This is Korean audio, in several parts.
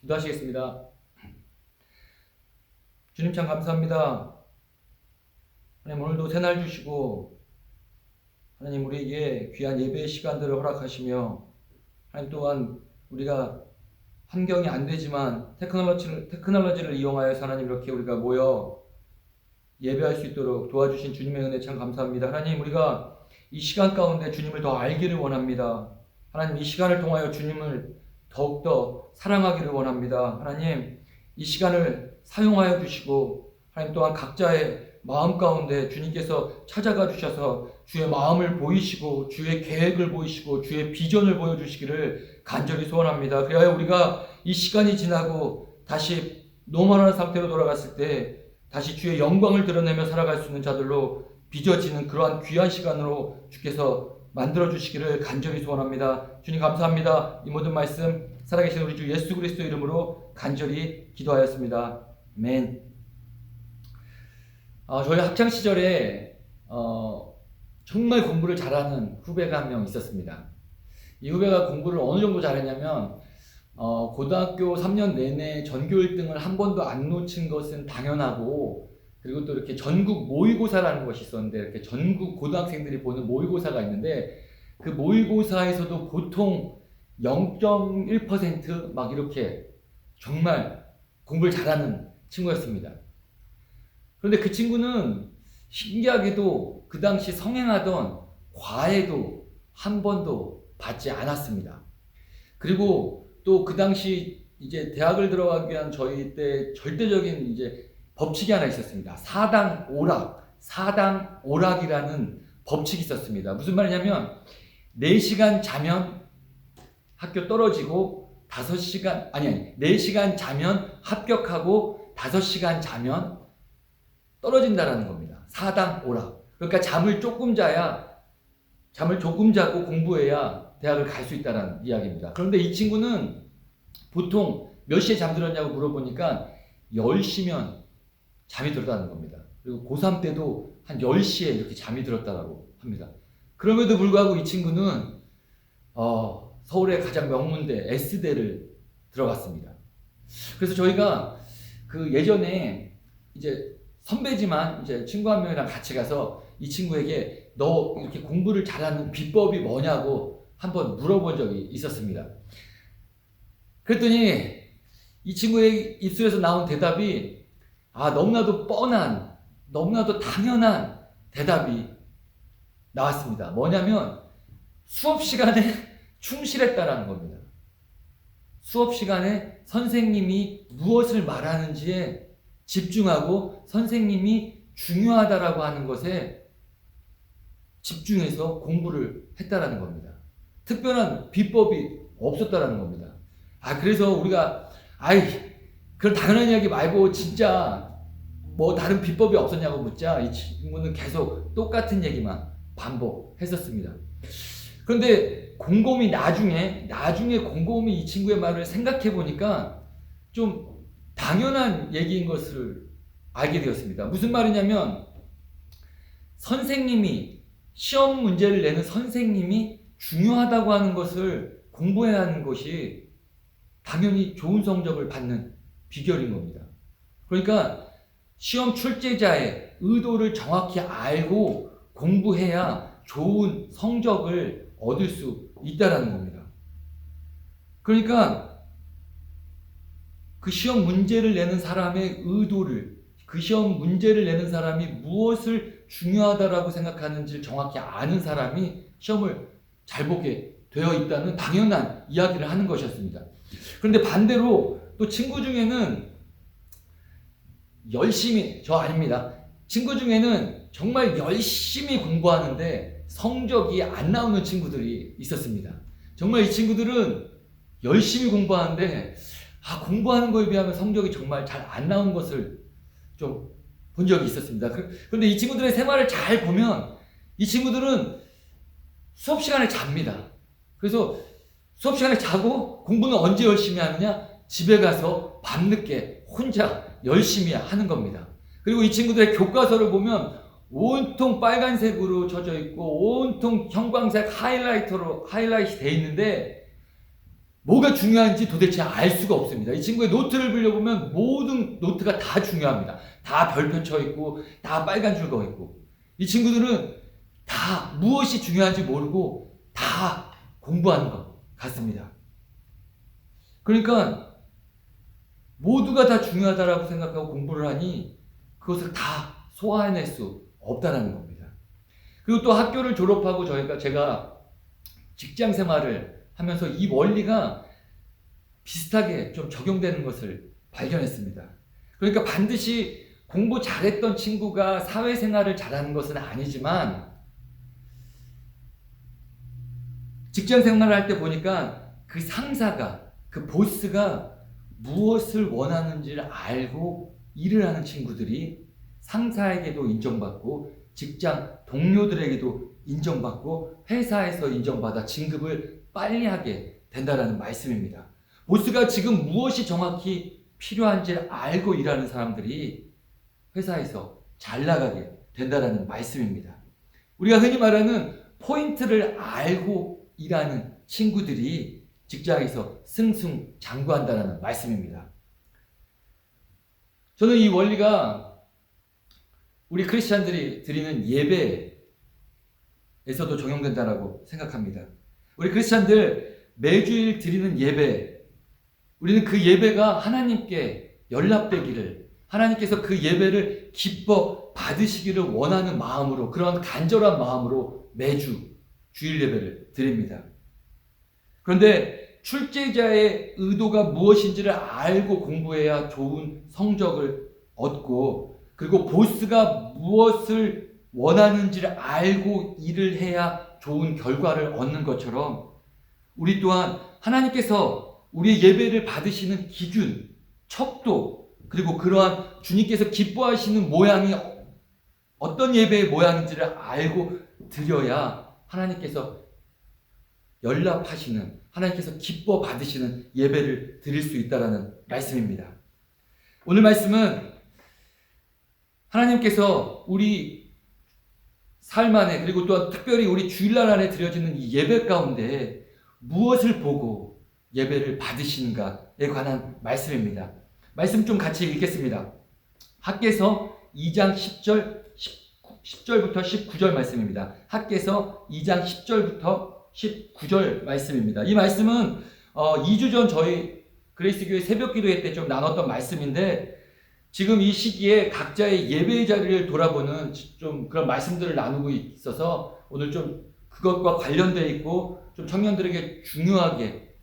기도하시겠습니다. 주님 참 감사합니다. 하나님 오늘도 새날 주시고 하나님 우리에게 귀한 예배의 시간들을 허락하시며 하나님 또한 우리가 환경이 안 되지만 테크놀로지를 이용하여서 하나님 이렇게 우리가 모여 예배할 수 있도록 도와주신 주님의 은혜 참 감사합니다. 하나님 우리가 이 시간 가운데 주님을 더 알기를 원합니다. 하나님 이 시간을 통하여 주님을 더욱더 사랑하기를 원합니다. 하나님 이 시간을 사용하여 주시고 하나님 또한 각자의 마음 가운데 주님께서 찾아가 주셔서 주의 마음을 보이시고 주의 계획을 보이시고 주의 비전을 보여주시기를 간절히 소원합니다. 그래야 우리가 이 시간이 지나고 다시 노멀한 상태로 돌아갔을 때 다시 주의 영광을 드러내며 살아갈 수 있는 자들로 빚어지는 그러한 귀한 시간으로 주께서 만들어주시기를 간절히 소원합니다. 주님 감사합니다. 이 모든 말씀 살아계신 우리 주 예수 그리스도 이름으로 간절히 기도하였습니다. 아멘. 저희 학창시절에 정말 공부를 잘하는 후배가 한 명 있었습니다. 이 후배가 공부를 어느 정도 잘했냐면 고등학교 3년 내내 전교 1등을 한 번도 안 놓친 것은 당연하고, 그리고 또 이렇게 전국 모의고사라는 것이 있었는데, 이렇게 전국 고등학생들이 보는 모의고사가 있는데, 그 모의고사에서도 보통 0.1% 막 이렇게 정말 공부를 잘하는 친구였습니다. 그런데 그 친구는 신기하게도 그 당시 성행하던 과외도 한 번도 받지 않았습니다. 그리고 또 그 당시 이제 대학을 들어가기 위한 저희 때 절대적인 이제 법칙이 하나 있었습니다. 사당 오락이라는 법칙이 있었습니다. 무슨 말이냐면 4시간 자면 학교 떨어지고 4시간 자면 합격하고 5시간 자면 떨어진다라는 겁니다. 사당 오락. 그러니까 잠을 조금 자고 공부해야 대학을 갈 수 있다는 이야기입니다. 그런데 이 친구는 보통 몇 시에 잠들었냐고 물어보니까 10시면 잠이 들었다는 겁니다. 그리고 고3 때도 한 10시에 이렇게 잠이 들었다고 합니다. 그럼에도 불구하고 이 친구는 서울의 가장 명문대 S대를 들어갔습니다. 그래서 저희가 그 예전에 이제 선배지만 이제 친구 한 명이랑 같이 가서 이 친구에게 너 이렇게 공부를 잘하는 비법이 뭐냐고 한번 물어본 적이 있었습니다. 그랬더니 이 친구의 입술에서 나온 대답이 너무나도 뻔한, 너무나도 당연한 대답이 나왔습니다. 뭐냐면 수업 시간에 충실했다라는 겁니다. 수업 시간에 선생님이 무엇을 말하는지에 집중하고 선생님이 중요하다라고 하는 것에 집중해서 공부를 했다라는 겁니다. 특별한 비법이 없었다라는 겁니다. 그래서 우리가 그런 당연한 이야기 말고 진짜 뭐 다른 비법이 없었냐고 묻자 이 친구는 계속 똑같은 얘기만 반복했었습니다. 그런데 곰곰이 나중에 곰곰이 이 친구의 말을 생각해 보니까 좀 당연한 얘기인 것을 알게 되었습니다. 무슨 말이냐면 시험 문제를 내는 선생님이 중요하다고 하는 것을 공부해야 하는 것이 당연히 좋은 성적을 받는 비결인 겁니다. 그러니까 시험 출제자의 의도를 정확히 알고 공부해야 좋은 성적을 얻을 수 있다는 겁니다. 그러니까 그 시험 문제를 내는 사람의 의도를, 그 시험 문제를 내는 사람이 무엇을 중요하다라고 생각하는지를 정확히 아는 사람이 시험을 잘 보게 되어 있다는 당연한 이야기를 하는 것이었습니다. 그런데 반대로 또 친구 중에는 친구 중에는 정말 열심히 공부하는데 성적이 안 나오는 친구들이 있었습니다. 정말 이 친구들은 열심히 공부하는데 공부하는 거에 비하면 성적이 정말 잘 안 나오는 것을 좀 본 적이 있었습니다. 그런데 이 친구들의 생활을 잘 보면 이 친구들은 수업 시간에 잡니다. 그래서 수업 시간에 자고 공부는 언제 열심히 하느냐? 집에 가서 밤늦게 혼자 열심히 하는 겁니다. 그리고 이 친구들의 교과서를 보면 온통 빨간색으로 쳐져 있고 온통 형광색 하이라이트로 하이라이트 돼 있는데 뭐가 중요한지 도대체 알 수가 없습니다. 이 친구의 노트를 빌려보면 모든 노트가 다 중요합니다. 다 별표 쳐 있고 다 빨간 줄 그어 있고 이 친구들은 다 무엇이 중요한지 모르고 다 공부하는 것 같습니다. 그러니까 모두가 다 중요하다라고 생각하고 공부를 하니 그것을 다 소화해낼 수 없다는 겁니다. 그리고 또 학교를 졸업하고 제가 직장 생활을 하면서 이 원리가 비슷하게 좀 적용되는 것을 발견했습니다. 그러니까 반드시 공부 잘했던 친구가 사회생활을 잘하는 것은 아니지만 직장 생활을 할 때 보니까 그 상사가, 그 보스가 무엇을 원하는지를 알고 일을 하는 친구들이 상사에게도 인정받고 직장 동료들에게도 인정받고 회사에서 인정받아 진급을 빨리 하게 된다는 말씀입니다. 보스가 지금 무엇이 정확히 필요한지를 알고 일하는 사람들이 회사에서 잘 나가게 된다는 말씀입니다. 우리가 흔히 말하는 포인트를 알고 일하는 친구들이 직장에서 승승장구한다는 말씀입니다. 저는 이 원리가 우리 크리스찬들이 드리는 예배에서도 적용된다고 생각합니다. 우리 크리스찬들 매주일 드리는 예배, 우리는 그 예배가 하나님께 연락되기를, 하나님께서 그 예배를 기뻐 받으시기를 원하는 마음으로, 그런 간절한 마음으로 매주 주일 예배를 드립니다. 그런데 출제자의 의도가 무엇인지를 알고 공부해야 좋은 성적을 얻고, 그리고 보스가 무엇을 원하는지를 알고 일을 해야 좋은 결과를 얻는 것처럼 우리 또한 하나님께서 우리의 예배를 받으시는 기준, 척도, 그리고 그러한 주님께서 기뻐하시는 모양이 어떤 예배의 모양인지를 알고 드려야 하나님께서 연락하시는, 하나님께서 기뻐 받으시는 예배를 드릴 수 있다는 말씀입니다. 오늘 말씀은 하나님께서 우리 삶 안에, 그리고 또 특별히 우리 주일날 안에 드려지는 이 예배 가운데 무엇을 보고 예배를 받으시는가에 관한 말씀입니다. 말씀 좀 같이 읽겠습니다. 학개서 2장 10절부터 19절 말씀입니다. 학개서 2장 10절부터 19절 말씀입니다. 이 말씀은 2주 전 저희 그레이스교회 새벽기도회 때 좀 나눴던 말씀인데, 지금 이 시기에 각자의 예배의 자리를 돌아보는 좀 그런 말씀들을 나누고 있어서 오늘 좀 그것과 관련되어 있고 좀 청년들에게 중요하게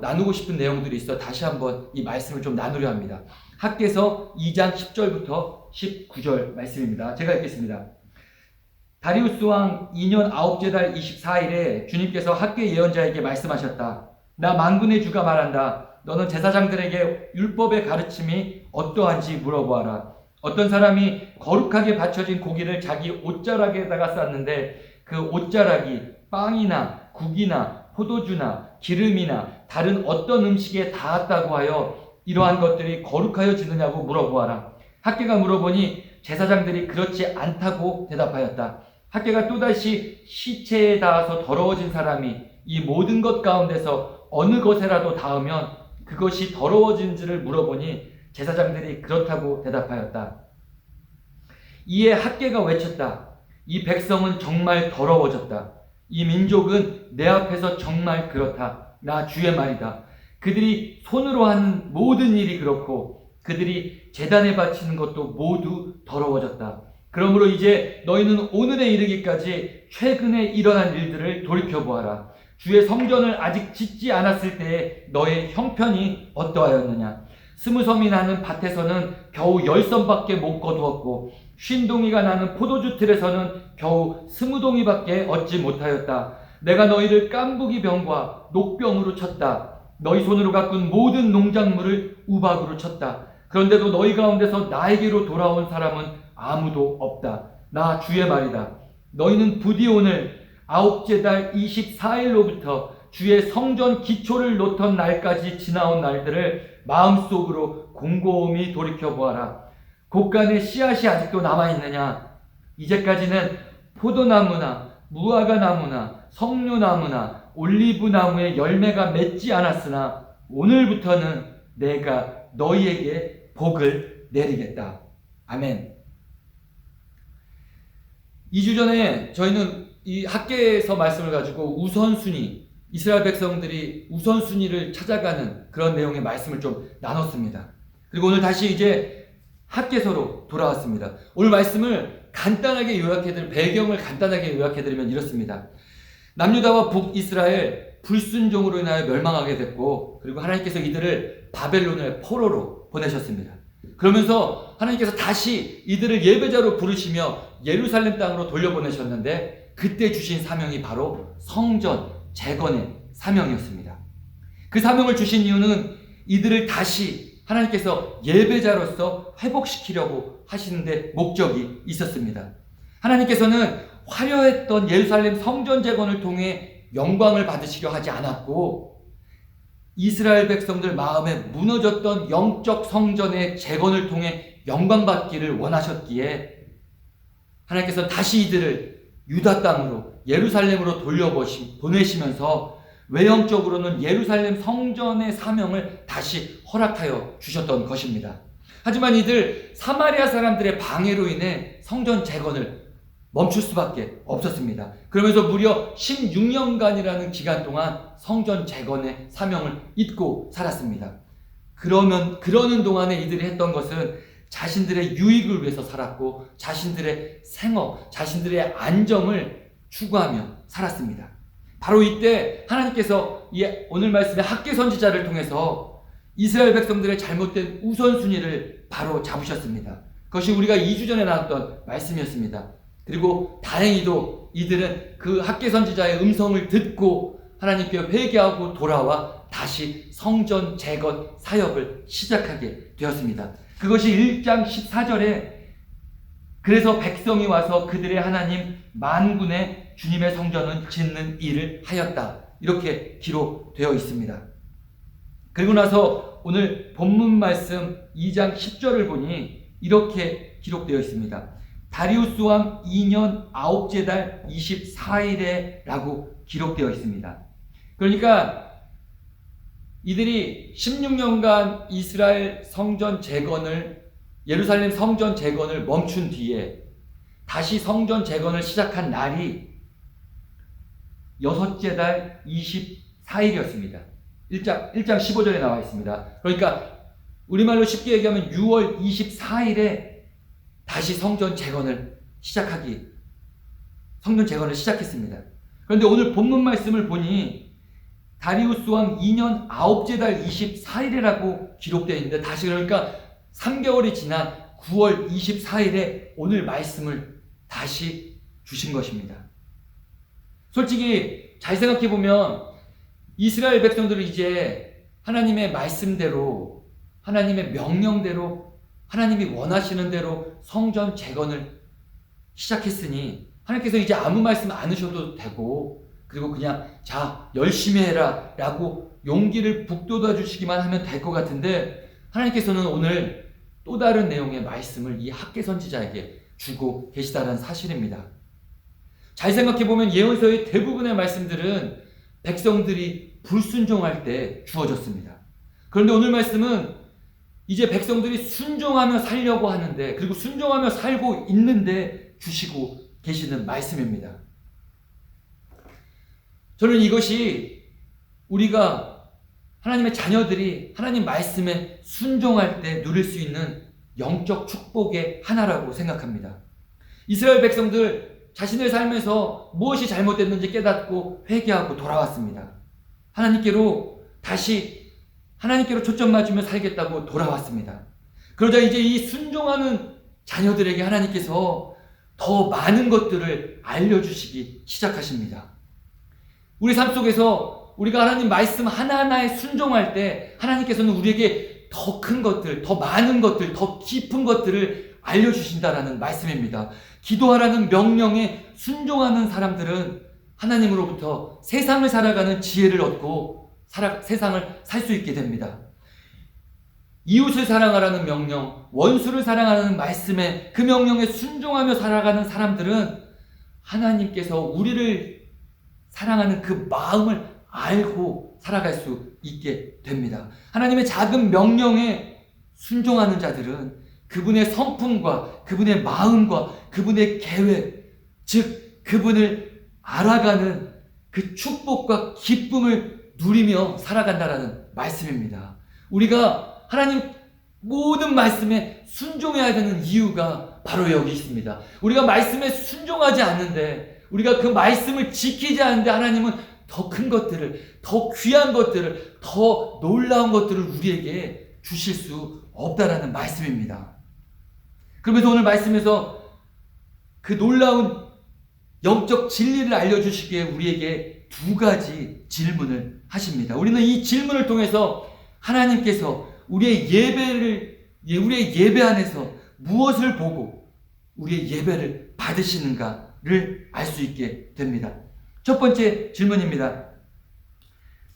나누고 싶은 내용들이 있어 다시 한번 이 말씀을 좀 나누려 합니다. 학개서 2장 10절부터 19절 말씀입니다. 제가 읽겠습니다. 다리우스 왕 2년 9째 달 24일에 주님께서 학개 예언자에게 말씀하셨다. 나 만군의 주가 말한다. 너는 제사장들에게 율법의 가르침이 어떠한지 물어보아라. 어떤 사람이 거룩하게 바쳐진 고기를 자기 옷자락에다가 쌌는데 그 옷자락이 빵이나 국이나 포도주나 기름이나 다른 어떤 음식에 닿았다고 하여 이러한 것들이 거룩하여지느냐고 물어보아라. 학개가 물어보니 제사장들이 그렇지 않다고 대답하였다. 학개가 또다시 시체에 닿아서 더러워진 사람이 이 모든 것 가운데서 어느 것에라도 닿으면 그것이 더러워진지를 물어보니 제사장들이 그렇다고 대답하였다. 이에 학개가 외쳤다. 이 백성은 정말 더러워졌다. 이 민족은 내 앞에서 정말 그렇다. 나 주의 말이다. 그들이 손으로 하는 모든 일이 그렇고 그들이 제단에 바치는 것도 모두 더러워졌다. 그러므로 이제 너희는 오늘에 이르기까지 최근에 일어난 일들을 돌이켜보아라. 주의 성전을 아직 짓지 않았을 때에 너의 형편이 어떠하였느냐. 20섬이 나는 밭에서는 겨우 10섬밖에 못 거두었고 50동이가 나는 포도주 틀에서는 겨우 20동이밖에 얻지 못하였다. 내가 너희를 깐부기 병과 녹병으로 쳤다. 너희 손으로 가꾼 모든 농작물을 우박으로 쳤다. 그런데도 너희 가운데서 나에게로 돌아온 사람은 아무도 없다. 나 주의 말이다. 너희는 부디 오늘 9째 달 24일로부터 주의 성전 기초를 놓던 날까지 지나온 날들을 마음속으로 곰곰이 돌이켜보아라. 곳간에 씨앗이 아직도 남아있느냐? 이제까지는 포도나무나 무화과나무나 석류나무나 올리브 나무에 열매가 맺지 않았으나 오늘부터는 내가 너희에게 복을 내리겠다. 아멘. 2주 전에 저희는 이 학계에서 말씀을 가지고 우선순위, 이스라엘 백성들이 우선순위를 찾아가는 그런 내용의 말씀을 좀 나눴습니다. 그리고 오늘 다시 이제 학계서로 돌아왔습니다. 오늘 말씀을 간단하게 요약해드리면, 배경을 간단하게 요약해드리면 이렇습니다. 남유다와 북이스라엘 불순종으로 인하여 멸망하게 됐고, 그리고 하나님께서 이들을 바벨론의 포로로 보내셨습니다. 그러면서 하나님께서 다시 이들을 예배자로 부르시며 예루살렘 땅으로 돌려보내셨는데, 그때 주신 사명이 바로 성전 재건의 사명이었습니다. 그 사명을 주신 이유는 이들을 다시 하나님께서 예배자로서 회복시키려고 하시는데 목적이 있었습니다. 하나님께서는 화려했던 예루살렘 성전 재건을 통해 영광을 받으시려 하지 않았고, 이스라엘 백성들 마음에 무너졌던 영적 성전의 재건을 통해 영광받기를 원하셨기에 하나님께서 다시 이들을 유다 땅으로 예루살렘으로 보내시면서 외형적으로는 예루살렘 성전의 사명을 다시 허락하여 주셨던 것입니다. 하지만 이들 사마리아 사람들의 방해로 인해 성전 재건을 멈출 수밖에 없었습니다. 그러면서 무려 16년간이라는 기간 동안 성전 재건의 사명을 잊고 살았습니다. 그러는 동안에 이들이 했던 것은 자신들의 유익을 위해서 살았고, 자신들의 생업, 자신들의 안정을 추구하며 살았습니다. 바로 이때 하나님께서 오늘 말씀의 학계 선지자를 통해서 이스라엘 백성들의 잘못된 우선순위를 바로 잡으셨습니다. 그것이 우리가 2주 전에 나왔던 말씀이었습니다. 그리고 다행히도 이들은 그 학계 선지자의 음성을 듣고 하나님께 회개하고 돌아와 다시 성전 재건 사역을 시작하게 되었습니다. 그것이 1장 14절에 그래서 백성이 와서 그들의 하나님 만군의 주님의 성전은 짓는 일을 하였다, 이렇게 기록되어 있습니다. 그리고 나서 오늘 본문 말씀 2장 10절을 보니 이렇게 기록되어 있습니다. 다리우스 왕 2년 9째 달 24일에 라고 기록되어 있습니다. 그러니까 이들이 16년간 이스라엘 성전 재건을, 예루살렘 성전 재건을 멈춘 뒤에 다시 성전 재건을 시작한 날이 6째 달 24일이었습니다. 1장 15절에 나와 있습니다. 그러니까 우리말로 쉽게 얘기하면 6월 24일에 다시 성전 재건을 시작했습니다. 그런데 오늘 본문 말씀을 보니 다리우스 왕 2년 9째 달 24일이라고 기록되어 있는데, 다시 그러니까 3개월이 지난 9월 24일에 오늘 말씀을 다시 주신 것입니다. 솔직히 잘 생각해 보면 이스라엘 백성들은 이제 하나님의 말씀대로, 하나님의 명령대로, 하나님이 원하시는 대로 성전 재건을 시작했으니 하나님께서 이제 아무 말씀 안 하셔도 되고, 그리고 그냥 자 열심히 해라 라고 용기를 북돋아 주시기만 하면 될 것 같은데, 하나님께서는 오늘 또 다른 내용의 말씀을 이 학계 선지자에게 주고 계시다는 사실입니다. 잘 생각해보면 예언서의 대부분의 말씀들은 백성들이 불순종할 때 주어졌습니다. 그런데 오늘 말씀은 이제 백성들이 순종하며 살려고 하는데, 그리고 순종하며 살고 있는데 주시고 계시는 말씀입니다. 저는 이것이 우리가 하나님의 자녀들이 하나님 말씀에 순종할 때 누릴 수 있는 영적 축복의 하나라고 생각합니다. 이스라엘 백성들 자신의 삶에서 무엇이 잘못됐는지 깨닫고 회개하고 돌아왔습니다. 다시 하나님께로 초점 맞추며 살겠다고 돌아왔습니다. 그러자 이제 이 순종하는 자녀들에게 하나님께서 더 많은 것들을 알려주시기 시작하십니다. 우리 삶 속에서 우리가 하나님 말씀 하나하나에 순종할 때 하나님께서는 우리에게 더 큰 것들, 더 많은 것들, 더 깊은 것들을 알려주신다라는 말씀입니다. 기도하라는 명령에 순종하는 사람들은 하나님으로부터 세상을 살아가는 지혜를 얻고 세상을 살 수 있게 됩니다. 이웃을 사랑하라는 명령, 원수를 사랑하는 말씀에, 그 명령에 순종하며 살아가는 사람들은 하나님께서 우리를 사랑하는 그 마음을 알고 살아갈 수 있게 됩니다. 하나님의 작은 명령에 순종하는 자들은 그분의 성품과 그분의 마음과 그분의 계획, 즉 그분을 알아가는 그 축복과 기쁨을 누리며 살아간다라는 말씀입니다. 우리가 하나님 모든 말씀에 순종해야 되는 이유가 바로 여기 있습니다. 우리가 말씀에 순종하지 않는데, 우리가 그 말씀을 지키지 않는데 하나님은 더 큰 것들을, 더 귀한 것들을, 더 놀라운 것들을 우리에게 주실 수 없다라는 말씀입니다. 그러면서 오늘 말씀에서 그 놀라운 영적 진리를 알려주시기에 우리에게 두 가지 질문을 하십니다. 우리는 이 질문을 통해서 하나님께서 우리의 예배 안에서 무엇을 보고 우리의 예배를 받으시는가를 알 수 있게 됩니다. 첫 번째 질문입니다.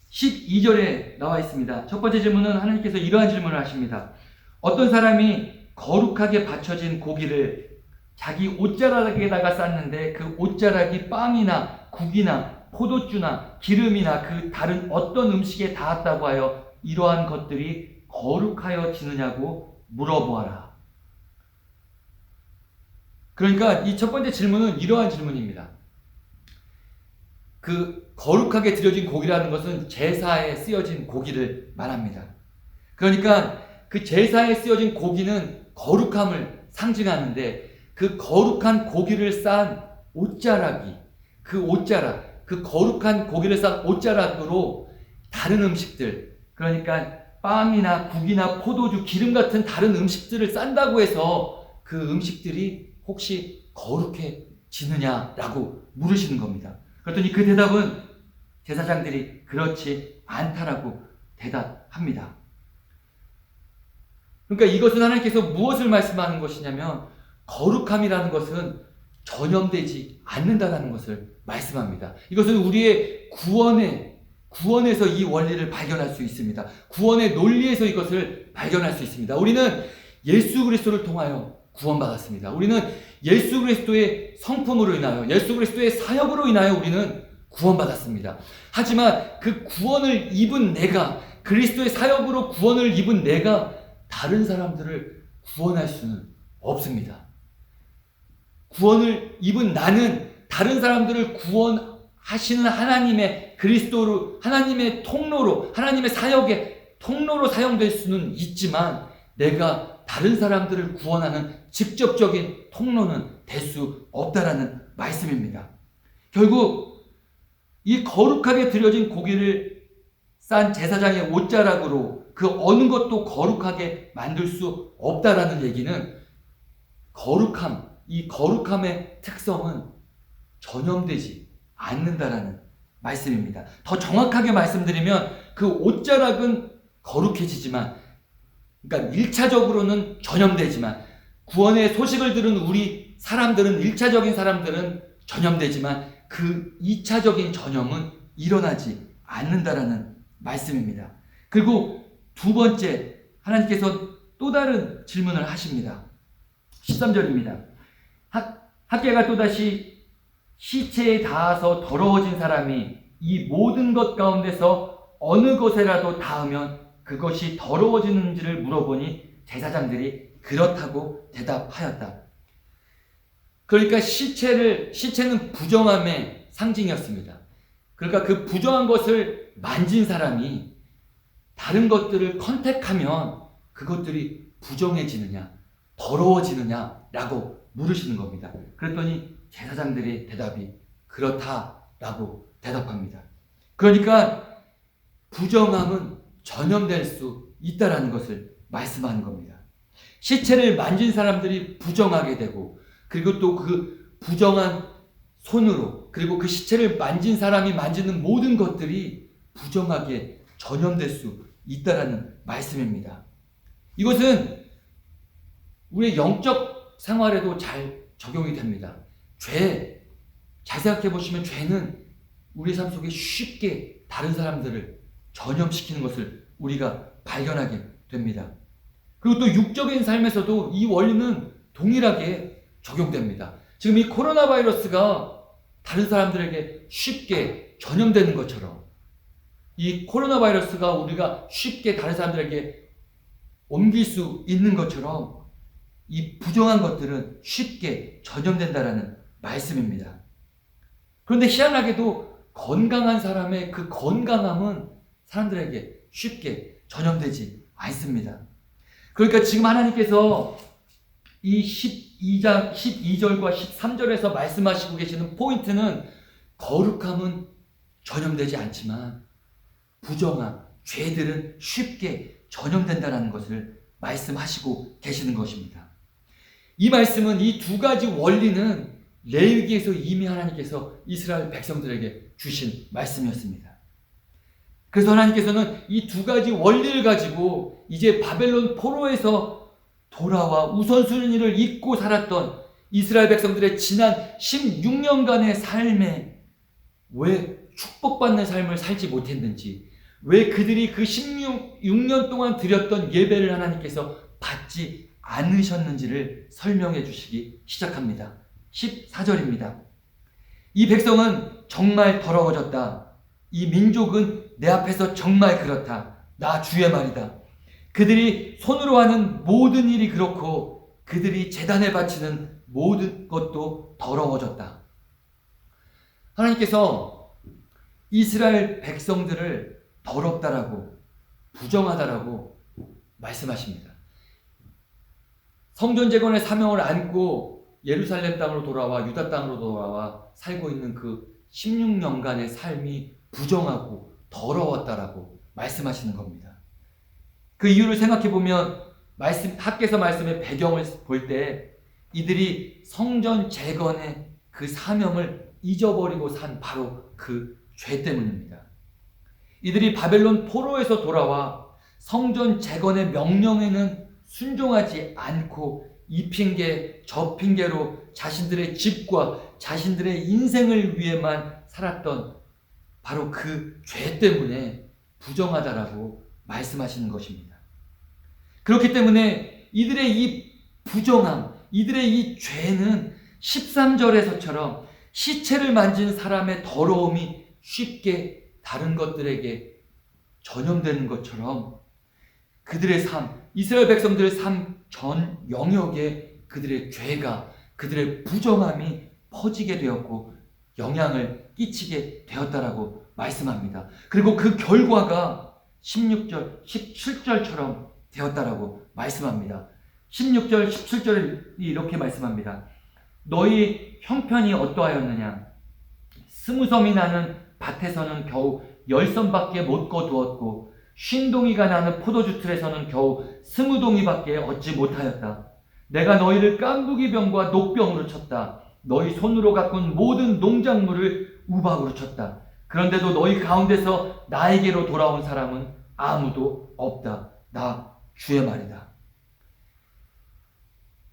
12절에 나와 있습니다. 첫 번째 질문은 하나님께서 이러한 질문을 하십니다. 어떤 사람이 거룩하게 받쳐진 고기를 자기 옷자락에다가 쌌는데 그 옷자락이 빵이나 국이나 포도주나 기름이나 그 다른 어떤 음식에 닿았다고 하여 이러한 것들이 거룩하여 지느냐고 물어보아라. 그러니까 이 첫 번째 질문은 이러한 질문입니다. 그 거룩하게 드려진 고기라는 것은 제사에 쓰여진 고기를 말합니다. 그러니까 그 제사에 쓰여진 고기는 거룩함을 상징하는데, 그 거룩한 고기를 싼 옷자락이, 그 거룩한 고기를 싼 옷자락으로 다른 음식들, 그러니까 빵이나 국이나 포도주, 기름 같은 다른 음식들을 싼다고 해서 그 음식들이 혹시 거룩해지느냐라고 물으시는 겁니다. 그랬더니 그 대답은 제사장들이 그렇지 않다라고 대답합니다. 그러니까 이것은 하나님께서 무엇을 말씀하는 것이냐면, 거룩함이라는 것은 전염되지 않는다는 것을 말씀합니다. 이것은 우리의 구원에서 이 원리를 발견할 수 있습니다. 구원의 논리에서 이것을 발견할 수 있습니다. 우리는 예수 그리스도를 통하여 구원받았습니다. 우리는 예수 그리스도의 성품으로 인하여, 예수 그리스도의 사역으로 인하여 우리는 구원받았습니다. 하지만 그 구원을 입은 내가, 그리스도의 사역으로 구원을 입은 내가 다른 사람들을 구원할 수는 없습니다. 구원을 입은 나는 다른 사람들을 구원하시는 하나님의 그리스도로, 하나님의 통로로, 하나님의 사역의 통로로 사용될 수는 있지만, 내가 다른 사람들을 구원하는 직접적인 통로는 될 수 없다라는 말씀입니다. 결국 이 거룩하게 드려진 고기를 싼 제사장의 옷자락으로 그 어느 것도 거룩하게 만들 수 없다라는 얘기는, 이 거룩함의 특성은 전염되지 않는다라는 말씀입니다. 더 정확하게 말씀드리면 그 옷자락은 거룩해지지만, 그러니까 1차적으로는 전염되지만, 구원의 소식을 들은 우리 사람들은, 1차적인 사람들은 전염되지만 그 2차적인 전염은 일어나지 않는다라는 말씀입니다. 그리고 두 번째, 하나님께서 또 다른 질문을 하십니다. 13절입니다. 학개가 또다시 시체에 닿아서 더러워진 사람이 이 모든 것 가운데서 어느 것에라도 닿으면 그것이 더러워지는지를 물어보니 제사장들이 그렇다고 대답하였다. 그러니까 시체는 부정함의 상징이었습니다. 그러니까 그 부정한 것을 만진 사람이 다른 것들을 컨택하면 그것들이 부정해지느냐, 더러워지느냐라고 물으시는 겁니다. 그랬더니 제사장들의 대답이 그렇다라고 대답합니다. 그러니까 부정함은 전염될 수 있다라는 것을 말씀하는 겁니다. 시체를 만진 사람들이 부정하게 되고, 그리고 또 그 부정한 손으로, 그리고 그 시체를 만진 사람이 만지는 모든 것들이 부정하게 전염될 수 있다라는 말씀입니다. 이것은 우리의 영적 생활에도 잘 적용이 됩니다. 잘 생각해 보시면 죄는 우리 삶 속에 쉽게 다른 사람들을 전염시키는 것을 우리가 발견하게 됩니다. 그리고 또 육적인 삶에서도 이 원리는 동일하게 적용됩니다. 지금 이 코로나 바이러스가 다른 사람들에게 쉽게 전염되는 것처럼, 이 코로나 바이러스가 우리가 쉽게 다른 사람들에게 옮길 수 있는 것처럼 이 부정한 것들은 쉽게 전염된다라는 말씀입니다. 그런데 희한하게도 건강한 사람의 그 건강함은 사람들에게 쉽게 전염되지 않습니다. 그러니까 지금 하나님께서 이 12장 12절과 13절에서 말씀하시고 계시는 포인트는 거룩함은 전염되지 않지만 부정함, 죄들은 쉽게 전염된다는 것을 말씀하시고 계시는 것입니다. 이 말씀은 이 두 가지 원리는 레위기에서 이미 하나님께서 이스라엘 백성들에게 주신 말씀이었습니다. 그래서 하나님께서는 이 두 가지 원리를 가지고 이제 바벨론 포로에서 돌아와 우선순위를 잊고 살았던 이스라엘 백성들의 지난 16년간의 삶에 왜 축복받는 삶을 살지 못했는지, 왜 그들이 그 16년 동안 드렸던 예배를 하나님께서 받지 않으셨는지를 설명해 주시기 시작합니다. 14절입니다. 이 백성은 정말 더러워졌다. 이 민족은 내 앞에서 정말 그렇다. 나 주의 말이다. 그들이 손으로 하는 모든 일이 그렇고 그들이 제단에 바치는 모든 것도 더러워졌다. 하나님께서 이스라엘 백성들을 더럽다라고, 부정하다라고 말씀하십니다. 성전 재건의 사명을 안고 예루살렘 땅으로 돌아와 유다 땅으로 돌아와 살고 있는 그 16년간의 삶이 부정하고 더러웠다라고 말씀하시는 겁니다. 그 이유를 생각해 보면 학개서 말씀의 배경을 볼 때 이들이 성전 재건의 그 사명을 잊어버리고 산 바로 그 죄 때문입니다. 이들이 바벨론 포로에서 돌아와 성전 재건의 명령에는 순종하지 않고 이 핑계 저 핑계로 자신들의 집과 자신들의 인생을 위해만 살았던 바로 그 죄 때문에 부정하다라고 말씀하시는 것입니다. 그렇기 때문에 이들의 이 부정함, 이들의 이 죄는 13절에서처럼 시체를 만진 사람의 더러움이 쉽게 다른 것들에게 전염되는 것처럼 그들의 삶, 이스라엘 백성들의 삶 전 영역에 그들의 죄가, 그들의 부정함이 퍼지게 되었고 영향을 끼치게 되었다라고 말씀합니다. 그리고 그 결과가 16절, 17절처럼 되었다라고 말씀합니다. 16절, 17절에 이렇게 말씀합니다. 너희 형편이 어떠하였느냐? 스무섬이 나는 밭에서는 겨우 10섬밖에 못 거두었고 쉰동이가 나는 포도주 틀에서는 겨우 20동이밖에 얻지 못하였다. 내가 너희를 깐부기병과 녹병으로 쳤다. 너희 손으로 가꾼 모든 농작물을 우박으로 쳤다. 그런데도 너희 가운데서 나에게로 돌아온 사람은 아무도 없다. 나 주의 말이다.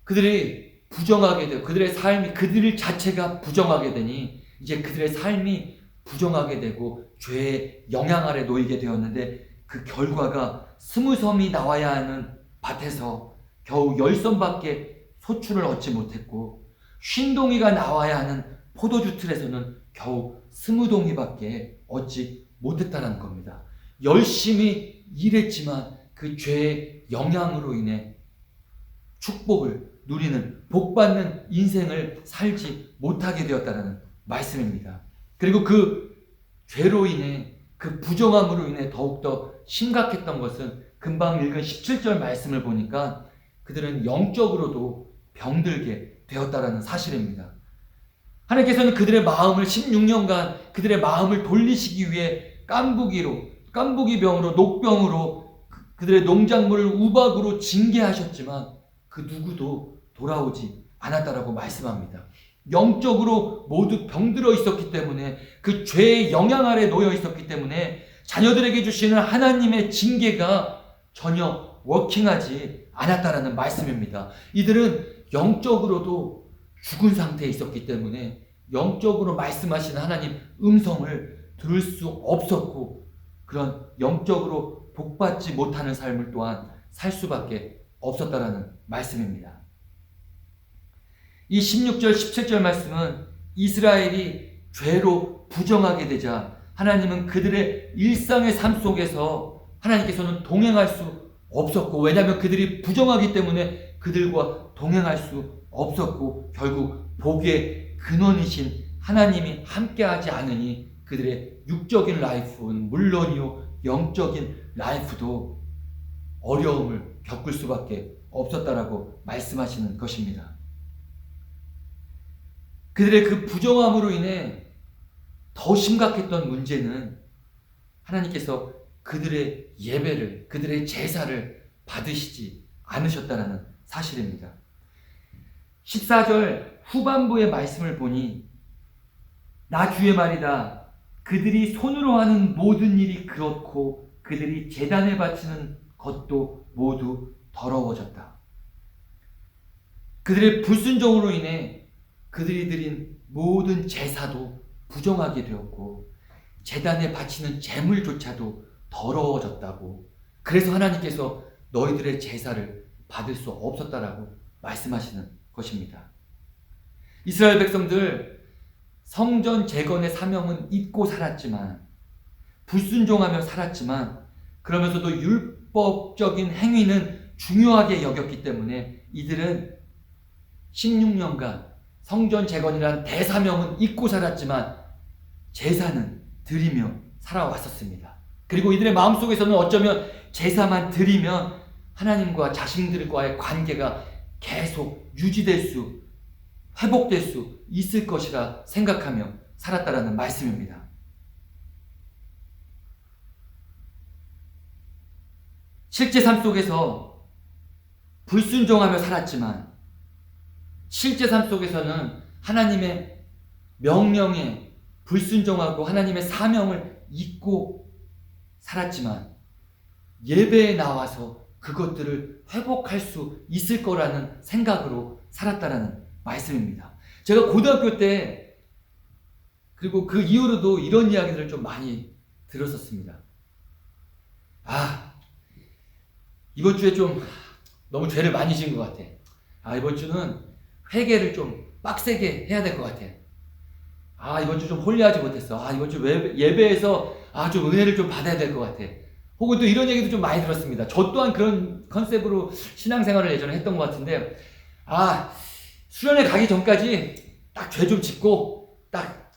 그들이 부정하게 되고 그들의 삶이 그들 자체가 부정하게 되니 이제 그들의 삶이 부정하게 되고 죄의 영향 아래 놓이게 되었는데 그 결과가 20섬이 나와야 하는 밭에서 겨우 10섬밖에 소출을 얻지 못했고 쉰동이가 나와야 하는 포도주 틀에서는 겨우 20동이밖에 얻지 못했다는 겁니다. 열심히 일했지만 그 죄의 영향으로 인해 축복을 누리는 복받는 인생을 살지 못하게 되었다는 말씀입니다. 그리고 그 죄로 인해 그 부정함으로 인해 더욱더 심각했던 것은 금방 읽은 17절 말씀을 보니까 그들은 영적으로도 병들게 되었다라는 사실입니다. 하나님께서는 그들의 마음을 16년간 그들의 마음을 돌리시기 위해 깐부기병으로 녹병으로 그들의 농작물을 우박으로 징계하셨지만 그 누구도 돌아오지 않았다라고 말씀합니다. 영적으로 모두 병들어 있었기 때문에 그 죄의 영향 아래 놓여 있었기 때문에 자녀들에게 주시는 하나님의 징계가 전혀 워킹하지 않았다라는 말씀입니다. 이들은 영적으로도 죽은 상태에 있었기 때문에 영적으로 말씀하시는 하나님 음성을 들을 수 없었고 그런 영적으로 복받지 못하는 삶을 또한 살 수밖에 없었다라는 말씀입니다. 이 16절, 17절 말씀은 이스라엘이 죄로 부정하게 되자 하나님은 그들의 일상의 삶 속에서 하나님께서는 동행할 수 없었고, 왜냐하면 그들이 부정하기 때문에 그들과 동행할 수 없었고, 결국 복의 근원이신 하나님이 함께하지 않으니 그들의 육적인 라이프는 물론이요 영적인 라이프도 어려움을 겪을 수밖에 없었다라고 말씀하시는 것입니다. 그들의 그 부정함으로 인해 더 심각했던 문제는 하나님께서 그들의 예배를, 그들의 제사를 받으시지 않으셨다는 사실입니다. 14절 후반부의 말씀을 보니 나 주의 말이다. 그들이 손으로 하는 모든 일이 그렇고 그들이 제단에 바치는 것도 모두 더러워졌다. 그들의 불순종으로 인해 그들이 드린 모든 제사도 부정하게 되었고 제단에 바치는 제물조차도 더러워졌다고, 그래서 하나님께서 너희들의 제사를 받을 수 없었다라고 말씀하시는 것입니다. 이스라엘 백성들 성전 재건의 사명은 잊고 살았지만, 불순종하며 살았지만, 그러면서도 율법적인 행위는 중요하게 여겼기 때문에 이들은 16년간 성전 재건이라는 대사명은 잊고 살았지만 제사는 드리며 살아왔었습니다. 그리고 이들의 마음속에서는 어쩌면 제사만 드리면 하나님과 자신들과의 관계가 계속 유지될 수, 회복될 수 있을 것이라 생각하며 살았다라는 말씀입니다. 실제 삶 속에서 불순종하며 살았지만, 실제 삶 속에서는 하나님의 명령에 불순종하고 하나님의 사명을 잊고 살았지만 예배에 나와서 그것들을 회복할 수 있을 거라는 생각으로 살았다라는 말씀입니다. 제가 고등학교 때, 그리고 그 이후로도 이런 이야기들을 좀 많이 들었었습니다. 이번 주에 좀 너무 죄를 많이 지은 것 같아. 이번 주는 회개를 좀 빡세게 해야 될 것 같아. 이번 주 좀 홀리하지 못했어. 이번 주 예배에서 좀 은혜를 좀 받아야 될 것 같아. 혹은 또 이런 얘기도 좀 많이 들었습니다. 저 또한 그런 컨셉으로 신앙생활을 예전에 했던 것 같은데, 수련회 가기 전까지 딱 죄 좀 짓고 딱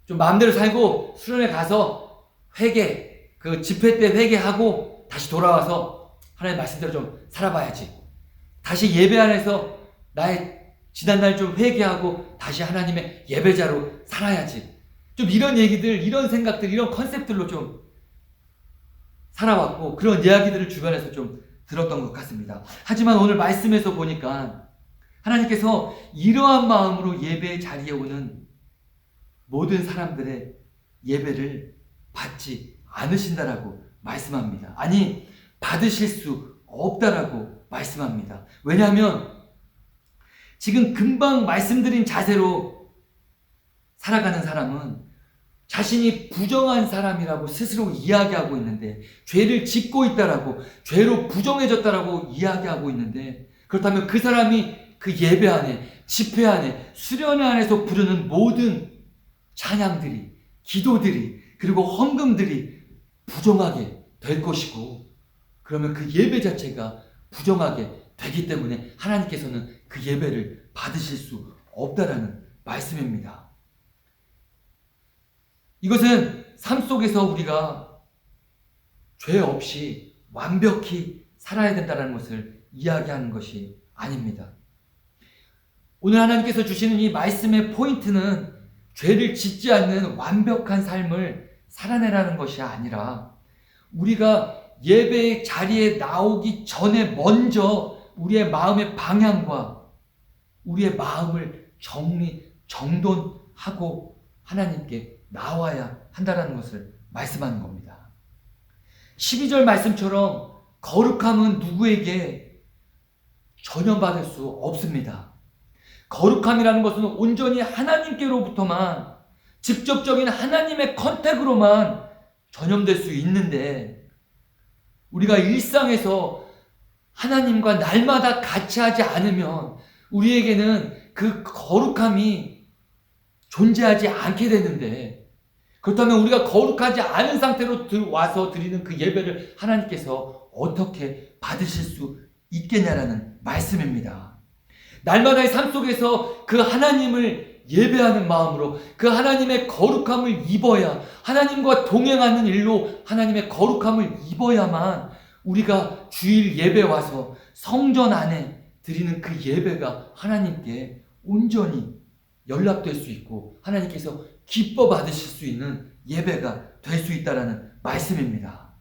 좀 마음대로 살고 수련회 가서 회개, 그 집회 때 회개하고 다시 돌아와서 하나님 말씀대로 좀 살아봐야지. 다시 예배 안에서 나의 지난날 좀 회개하고 다시 하나님의 예배자로 살아야지. 좀 이런 얘기들, 이런 생각들, 이런 컨셉들로 좀 살아왔고, 그런 이야기들을 주변에서 좀 들었던 것 같습니다. 하지만 오늘 말씀에서 보니까 하나님께서 이러한 마음으로 예배의 자리에 오는 모든 사람들의 예배를 받지 않으신다라고 말씀합니다. 아니, 받으실 수 없다라고 말씀합니다. 왜냐하면 지금 금방 말씀드린 자세로 살아가는 사람은 자신이 부정한 사람이라고 스스로 이야기하고 있는데, 죄를 짓고 있다라고, 죄로 부정해졌다라고 이야기하고 있는데, 그렇다면 그 사람이 그 예배 안에, 집회 안에, 수련회 안에서 부르는 모든 찬양들이, 기도들이, 그리고 헌금들이 부정하게 될 것이고, 그러면 그 예배 자체가 부정하게 되기 때문에 하나님께서는 그 예배를 받으실 수 없다라는 말씀입니다. 이것은 삶 속에서 우리가 죄 없이 완벽히 살아야 된다는 것을 이야기하는 것이 아닙니다. 오늘 하나님께서 주시는 이 말씀의 포인트는 죄를 짓지 않는 완벽한 삶을 살아내라는 것이 아니라, 우리가 예배의 자리에 나오기 전에 먼저 우리의 마음의 방향과 우리의 마음을 정돈하고 하나님께 나와야 한다는 것을 말씀하는 겁니다. 12절 말씀처럼 거룩함은 누구에게 전염받을 수 없습니다. 거룩함이라는 것은 온전히 하나님께로부터만, 직접적인 하나님의 컨택으로만 전염될 수 있는데, 우리가 일상에서 하나님과 날마다 같이 하지 않으면 우리에게는 그 거룩함이 존재하지 않게 되는데, 그렇다면 우리가 거룩하지 않은 상태로 와서 드리는 그 예배를 하나님께서 어떻게 받으실 수 있겠냐라는 말씀입니다. 날마다의 삶 속에서 그 하나님을 예배하는 마음으로 그 하나님의 거룩함을 입어야, 하나님과 동행하는 일로 하나님의 거룩함을 입어야만 우리가 주일 예배 와서 성전 안에 드리는 그 예배가 하나님께 온전히 연락될 수 있고 하나님께서 기뻐 받으실 수 있는 예배가 될 수 있다는 말씀입니다.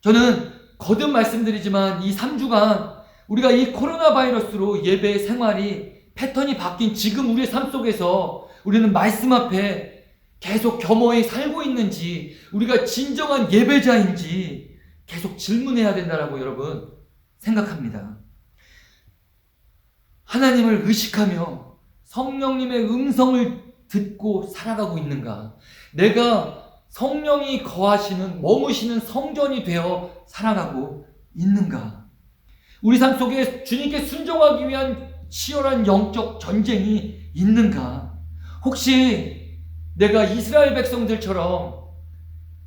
저는 거듭 말씀드리지만 이 3주간 우리가 이 코로나 바이러스로 예배 생활이 패턴이 바뀐 지금 우리의 삶 속에서 우리는 말씀 앞에 계속 겸허히 살고 있는지, 우리가 진정한 예배자인지 계속 질문해야 된다라고 여러분 생각합니다. 하나님을 의식하며 성령님의 음성을 듣고 살아가고 있는가? 내가 성령이 거하시는, 머무시는 성전이 되어 살아가고 있는가? 우리 삶 속에 주님께 순종하기 위한 치열한 영적 전쟁이 있는가? 혹시 내가 이스라엘 백성들처럼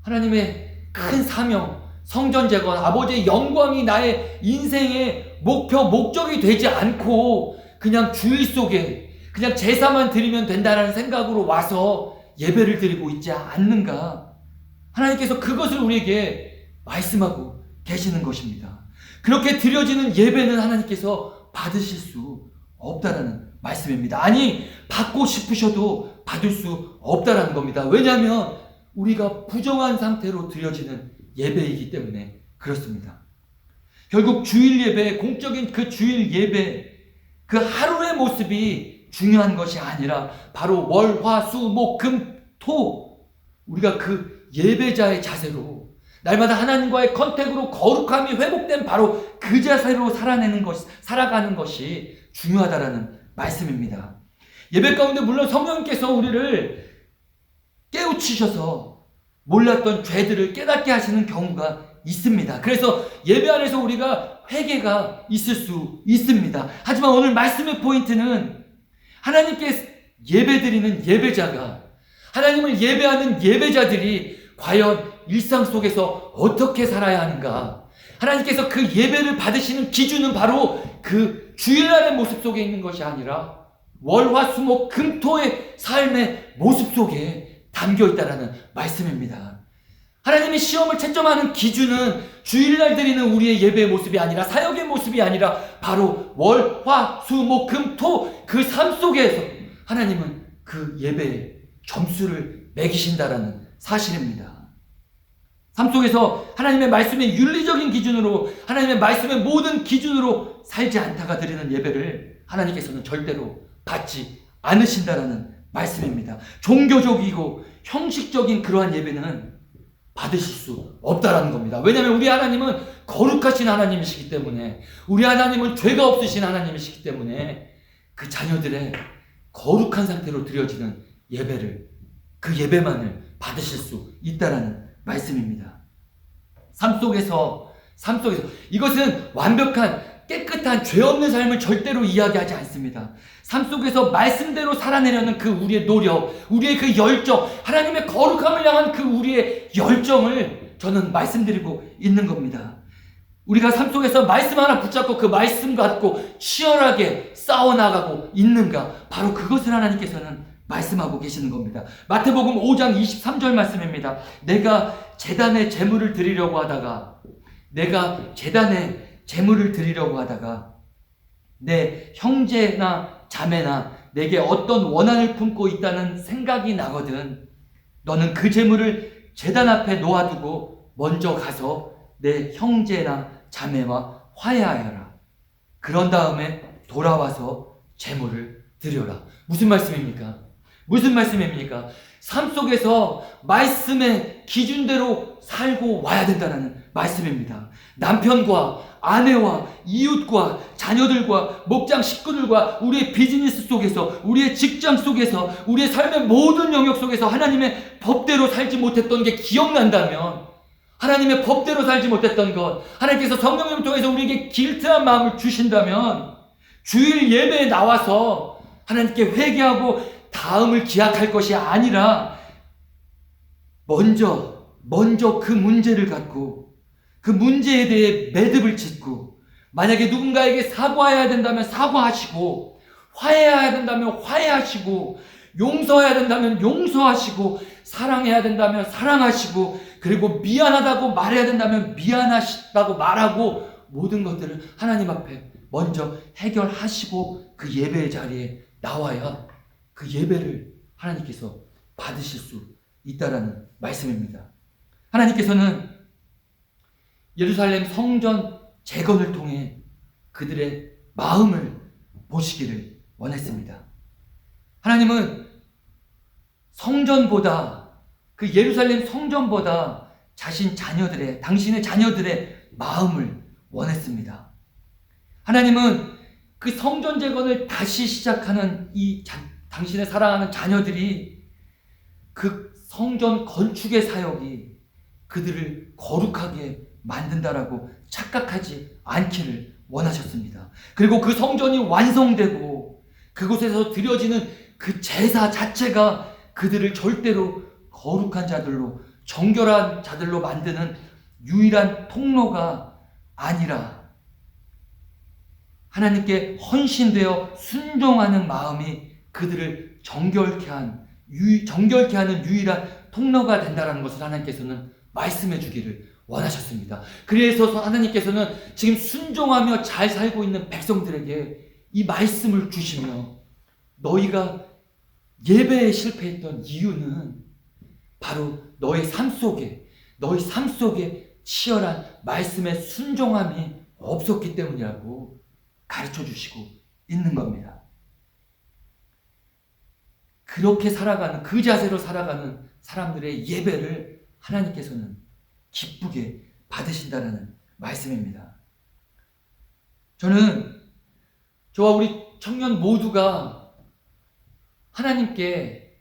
하나님의 큰 사명, 성전 재건, 아버지의 영광이 나의 인생의 목표, 목적이 되지 않고 그냥 주일 속에 그냥 제사만 드리면 된다는 생각으로 와서 예배를 드리고 있지 않는가? 하나님께서 그것을 우리에게 말씀하고 계시는 것입니다. 그렇게 드려지는 예배는 하나님께서 받으실 수 없다라는 말씀입니다. 아니, 받고 싶으셔도 받을 수 없다라는 겁니다. 왜냐하면 우리가 부정한 상태로 드려지는 예배이기 때문에 그렇습니다. 결국 주일 예배, 공적인 그 주일 예배, 그 하루의 모습이 중요한 것이 아니라 바로 월, 화, 수, 목, 금, 토, 우리가 그 예배자의 자세로 날마다 하나님과의 컨택으로 거룩함이 회복된 바로 그 자세로 살아가는 것이 중요하다라는 말씀입니다. 예배 가운데 물론 성령님께서 우리를 깨우치셔서 몰랐던 죄들을 깨닫게 하시는 경우가 있습니다. 그래서 예배 안에서 우리가 회개가 있을 수 있습니다. 하지만 오늘 말씀의 포인트는 하나님께 예배드리는 예배자가, 하나님을 예배하는 예배자들이 과연 일상 속에서 어떻게 살아야 하는가? 하나님께서 그 예배를 받으시는 기준은 바로 그 주일날의 모습 속에 있는 것이 아니라 월, 화, 수, 목, 금, 토의 삶의 모습 속에 담겨 있다는 말씀입니다. 하나님의 시험을 채점하는 기준은 주일날 드리는 우리의 예배의 모습이 아니라, 사역의 모습이 아니라 바로 월, 화, 수, 목, 금, 토 그 삶 속에서 하나님은 그 예배의 점수를 매기신다라는 사실입니다. 삶 속에서 하나님의 말씀의 윤리적인 기준으로, 하나님의 말씀의 모든 기준으로 살지 않다가 드리는 예배를 하나님께서는 절대로 받지 않으신다라는 말씀입니다. 종교적이고 형식적인 그러한 예배는 받으실 수 없다라는 겁니다. 왜냐하면 우리 하나님은 거룩하신 하나님이시기 때문에, 우리 하나님은 죄가 없으신 하나님이시기 때문에 그 자녀들의 거룩한 상태로 드려지는 예배를, 그 예배만을 받으실 수 있다라는 말씀입니다. 삶 속에서 이것은 완벽한 깨끗한 죄 없는 삶을 절대로 이야기하지 않습니다. 삶 속에서 말씀대로 살아내려는 그 우리의 노력, 우리의 그 열정, 하나님의 거룩함을 향한 그 우리의 열정을 저는 말씀드리고 있는 겁니다. 우리가 삶 속에서 말씀 하나 붙잡고 그 말씀 갖고 치열하게 싸워나가고 있는가? 바로 그것을 하나님께서는 말씀하고 계시는 겁니다. 마태복음 5장 23절 말씀입니다. 내가 제단에 제물을 드리려고 하다가 내 형제나 자매나 내게 어떤 원한을 품고 있다는 생각이 나거든 너는 그 제물을 제단 앞에 놓아두고 먼저 가서 내 형제나 자매와 화해하여라. 그런 다음에 돌아와서 제물을 드려라. 무슨 말씀입니까? 삶 속에서 말씀의 기준대로 살고 와야 된다는 말씀입니다. 남편과 아내와 이웃과 자녀들과 목장 식구들과 우리의 비즈니스 속에서, 우리의 직장 속에서, 우리의 삶의 모든 영역 속에서 하나님의 법대로 살지 못했던 게 기억난다면, 하나님의 법대로 살지 못했던 것, 하나님께서 성령님을 통해서 우리에게 길트한 마음을 주신다면 주일 예배에 나와서 하나님께 회개하고 다음을 기약할 것이 아니라 먼저 그 문제를 갖고 그 문제에 대해 매듭을 짓고, 만약에 누군가에게 사과해야 된다면 사과하시고, 화해해야 된다면 화해하시고, 용서해야 된다면 용서하시고, 사랑해야 된다면 사랑하시고, 그리고 미안하다고 말해야 된다면 미안하시다고 말하고, 모든 것들을 하나님 앞에 먼저 해결하시고 그 예배의 자리에 나와야 그 예배를 하나님께서 받으실 수 있다라는 말씀입니다. 하나님께서는 예루살렘 성전 재건을 통해 그들의 마음을 보시기를 원했습니다. 하나님은 성전보다, 그 예루살렘 성전보다 당신의 자녀들의 마음을 원했습니다. 하나님은 그 성전 재건을 다시 시작하는 당신의 사랑하는 자녀들이 그 성전 건축의 사역이 그들을 거룩하게 만든다라고 착각하지 않기를 원하셨습니다. 그리고 그 성전이 완성되고 그곳에서 드려지는 그 제사 자체가 그들을 절대로 거룩한 자들로, 정결한 자들로 만드는 유일한 통로가 아니라 하나님께 헌신되어 순종하는 마음이 그들을 정결케 하는 유일한 통로가 된다는 것을 하나님께서는 말씀해 주기를 원하셨습니다. 그래서 하나님께서는 지금 순종하며 잘 살고 있는 백성들에게 이 말씀을 주시며, 너희가 예배에 실패했던 이유는 바로 너희 삶 속에 치열한 말씀의 순종함이 없었기 때문이라고 가르쳐 주시고 있는 겁니다. 그렇게 살아가는, 그 자세로 살아가는 사람들의 예배를 하나님께서는 기쁘게 받으신다는 말씀입니다. 저와 우리 청년 모두가 하나님께,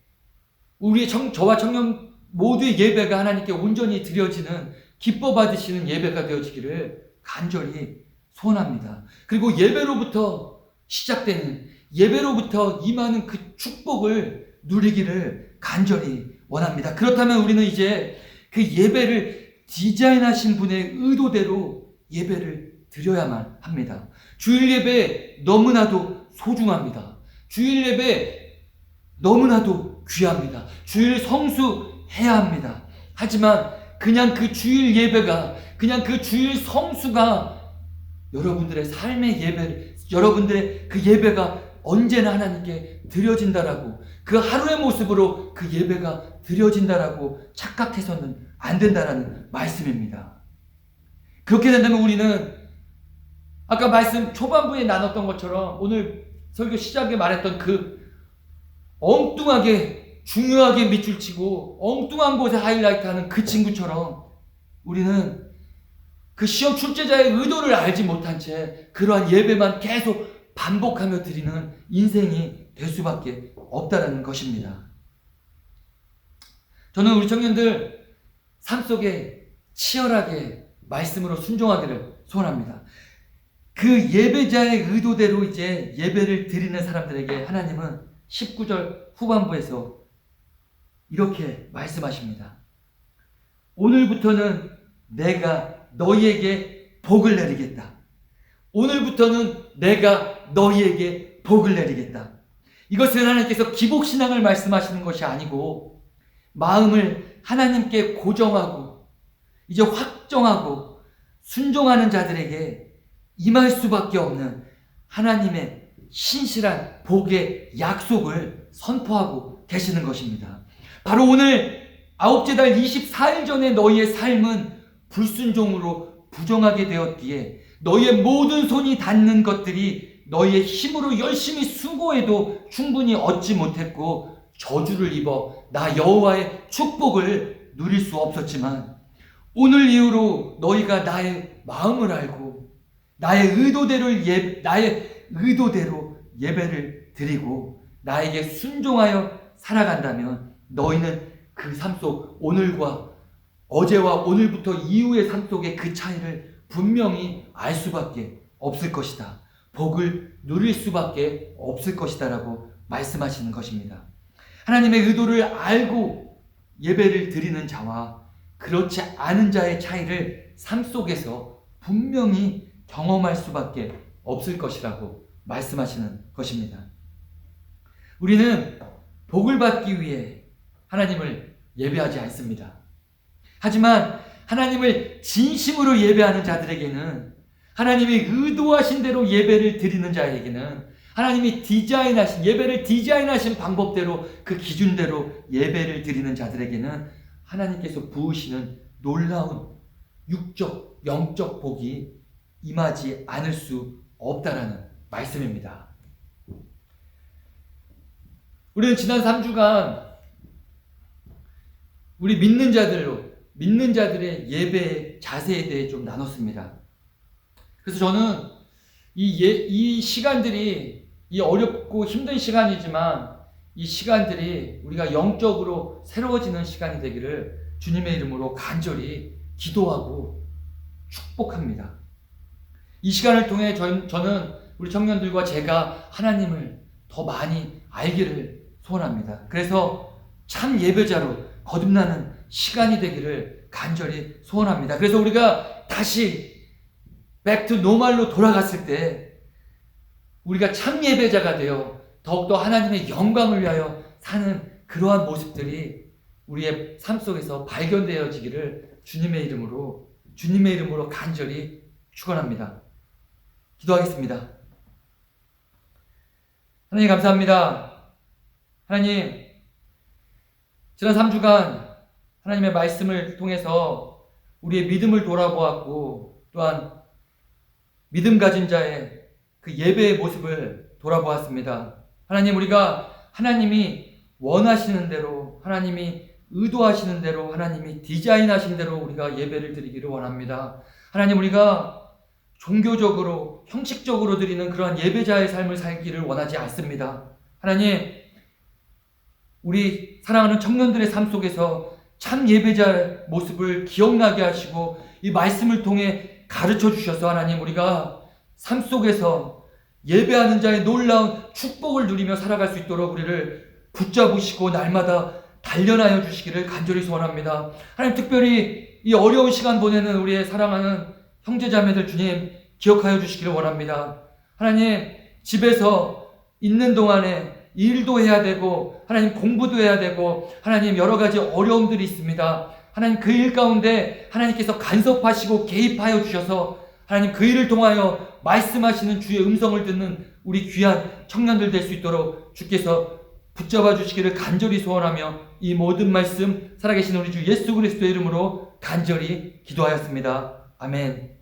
저와 청년 모두의 예배가 하나님께 온전히 드려지는, 기뻐 받으시는 예배가 되어지기를 간절히 소원합니다. 그리고 예배로부터 임하는 그 축복을 누리기를 간절히 원합니다. 그렇다면 우리는 이제 그 예배를 디자인하신 분의 의도대로 예배를 드려야만 합니다. 주일 예배 너무나도 소중합니다. 주일 예배 너무나도 귀합니다. 주일 성수해야 합니다. 하지만 그냥 그 주일 예배가, 그냥 그 주일 성수가 여러분들의 삶의 예배를, 여러분들의 그 예배가 언제나 하나님께 드려진다라고, 그 하루의 모습으로 그 예배가 드려진다라고 착각해서는 안 된다라는 말씀입니다. 그렇게 된다면 우리는 아까 말씀 초반부에 나눴던 것처럼, 오늘 설교 시작에 말했던 그 엉뚱하게 중요하게 밑줄 치고 엉뚱한 곳에 하이라이트 하는 그 친구처럼 우리는 그 시험 출제자의 의도를 알지 못한 채 그러한 예배만 계속 반복하며 드리는 인생이 될 수밖에 없다는 것입니다. 저는 우리 청년들 삶 속에 치열하게 말씀으로 순종하기를 소원합니다. 그 예배자의 의도대로 이제 예배를 드리는 사람들에게 하나님은 19절 후반부에서 이렇게 말씀하십니다. 오늘부터는 내가 너희에게 복을 내리겠다. 오늘부터는 내가 너희에게 복을 내리겠다. 이것은 하나님께서 기복신앙을 말씀하시는 것이 아니고, 마음을 하나님께 고정하고 이제 확정하고 순종하는 자들에게 임할 수밖에 없는 하나님의 신실한 복의 약속을 선포하고 계시는 것입니다. 바로 오늘 아홉째 달 24일 전에 너희의 삶은 불순종으로 부정하게 되었기에 너희의 모든 손이 닿는 것들이 너희의 힘으로 열심히 수고해도 충분히 얻지 못했고 저주를 입어 나 여호와의 축복을 누릴 수 없었지만, 오늘 이후로 너희가 나의 마음을 알고 나의 의도대로 예배를 드리고 나에게 순종하여 살아간다면 너희는 그 삶 속, 오늘과 어제와 오늘부터 이후의 삶 속의 그 차이를 분명히 알 수밖에 없을 것이다. 복을 누릴 수밖에 없을 것이다 라고 말씀하시는 것입니다. 하나님의 의도를 알고 예배를 드리는 자와 그렇지 않은 자의 차이를 삶 속에서 분명히 경험할 수밖에 없을 것이라고 말씀하시는 것입니다. 우리는 복을 받기 위해 하나님을 예배하지 않습니다. 하지만 하나님을 진심으로 예배하는 자들에게는, 하나님이 의도하신 대로 예배를 드리는 자에게는, 하나님이 예배를 디자인하신 방법대로, 그 기준대로 예배를 드리는 자들에게는 하나님께서 부으시는 놀라운 육적, 영적 복이 임하지 않을 수 없다라는 말씀입니다. 우리는 지난 3주간 우리 믿는 자들의 예배의 자세에 대해 좀 나눴습니다. 그래서 저는 이 시간들이, 이 어렵고 힘든 시간이지만 이 시간들이 우리가 영적으로 새로워지는 시간이 되기를 주님의 이름으로 간절히 기도하고 축복합니다. 이 시간을 통해 저는 우리 청년들과 제가 하나님을 더 많이 알기를 소원합니다. 그래서 참 예배자로 거듭나는 시간이 되기를 간절히 소원합니다. 그래서 우리가 다시 백투 노멀로 돌아갔을 때 우리가 참 예배자가 되어 더욱더 하나님의 영광을 위하여 사는 그러한 모습들이 우리의 삶 속에서 발견되어지기를 주님의 이름으로 간절히 축원합니다. 기도하겠습니다. 하나님 감사합니다. 하나님, 지난 3주간 하나님의 말씀을 통해서 우리의 믿음을 돌아보았고, 또한 믿음 가진 자의 그 예배의 모습을 돌아보았습니다. 하나님, 우리가 하나님이 원하시는 대로, 하나님이 의도하시는 대로, 하나님이 디자인하신 대로 우리가 예배를 드리기를 원합니다. 하나님, 우리가 종교적으로, 형식적으로 드리는 그러한 예배자의 삶을 살기를 원하지 않습니다. 하나님, 우리 사랑하는 청년들의 삶 속에서 참 예배자의 모습을 기억나게 하시고 이 말씀을 통해 가르쳐 주셔서 하나님, 우리가 삶 속에서 예배하는 자의 놀라운 축복을 누리며 살아갈 수 있도록 우리를 붙잡으시고 날마다 단련하여 주시기를 간절히 소원합니다. 하나님, 특별히 이 어려운 시간 보내는 우리의 사랑하는 형제자매들 주님 기억하여 주시기를 원합니다. 하나님, 집에서 있는 동안에 일도 해야 되고 하나님 공부도 해야 되고 하나님 여러 가지 어려움들이 있습니다. 하나님, 그 일 가운데 하나님께서 간섭하시고 개입하여 주셔서 하나님 그 일을 통하여 말씀하시는 주의 음성을 듣는 우리 귀한 청년들 될 수 있도록 주께서 붙잡아 주시기를 간절히 소원하며 이 모든 말씀 살아계신 우리 주 예수 그리스도의 이름으로 간절히 기도하였습니다. 아멘.